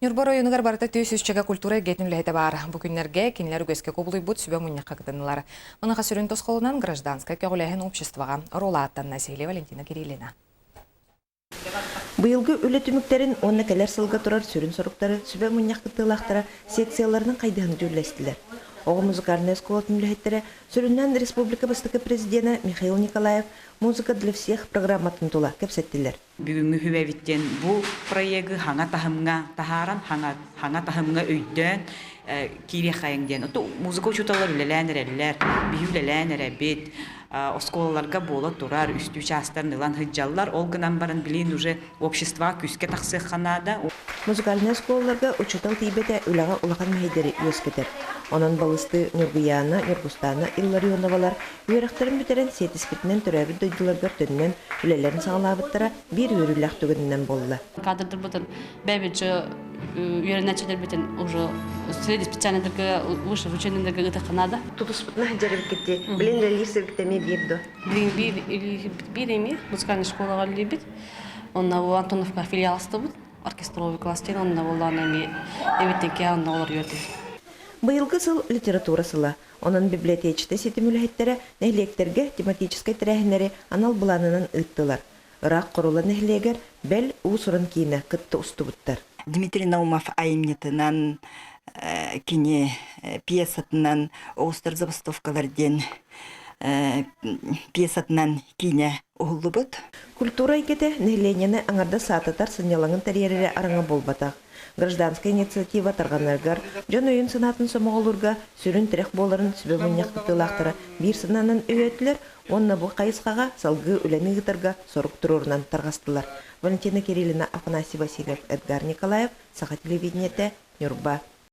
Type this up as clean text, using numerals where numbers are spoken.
Нюрбор районугар барыта түйсүсчеге культура гетин үлэйте бар. Бүгүннерге кинилер үгеске кобулуй бут сүбө муньякка кытынылар. Мыныха сүрін тосқолунан гражданская көгілэхен обществоға рола аттан Насилия Валентина Кириллина. Быйылгы үлі түміктерін онна кәлер сылға тұрар сүрін соруктары сүбө муньякка тылақтара секцияларының қайдағын жүрлестілер. Оғы музыкальная школа түміліхеттері сүріннен республика бастықы президенті Михаил Николаев «Музыка для всех» программатын тула көпсеттілер. Бүгінгі хүбәвіттен бұл проегі хаңа тахымға тахаран, хаңа тахымға өйден кире қайыңден. Музыка учуталар үлеләнерелер, бейі үлеләнеребет, осколаларға бола тұрар, үсті частарын ылан хыджалар, олғынан барын білейін уже общества күске тақсық қанада. Музыкальная школаларға учутал тейбеті үліға улақан мәйдері өскетер. Онын балысты Нюргуяна, Нюргустана, Илларионовалар үйерақтарын бітерен сетіспетінен түрәбі дөйділергер төнінен үлелерін сағалабыттара бір үйеріләқ түгінінен болды. Кадрдар бұтын бәбеджі үйерінәчелер бітін уже среди специальныдарға выше ученіндерге ғыты қанада. Тутуспытна жарып кетті. Білін ләлі сіргітеме берді. Bir emir, музыкальный школаға лебет. Онна бұл Антоновка филиалысты бұд, оркестровый кластен, онна бұл анами әветтенке онна олар үйерді. Быйылгы сыл литература сыла. Onun библиотечті сетіміліхеттері нәхлектерге тематическай тірәхінері анал бұланынан ұттылар. Ырақ құрылы нәхлегер бәл ұсырын кейіні күтті ұсты бұттар. Дмитрий Наумов айымнетінен кене пьесатынан Оустар Забастовкаларден пьесатынан кейіне ұғылы бұд. Культура икеті нәхленені аңарда сатытар сынялаңын тәрерері араңа болбатақ. Гражданская инициатива тарганаргар жон ойын сынатын сомоғылырға сүрін тірек боларын сүбе мұньяқты тылақтыра бір сынанын өйетілер, онна бұл қайысқаға салғы үләні ғытарға сорук тұрорынан тарғастылар. Валентина Кириллина, Афанасий Васильев, Эдгар Николаев, Саха телевидениеті, Нюрба.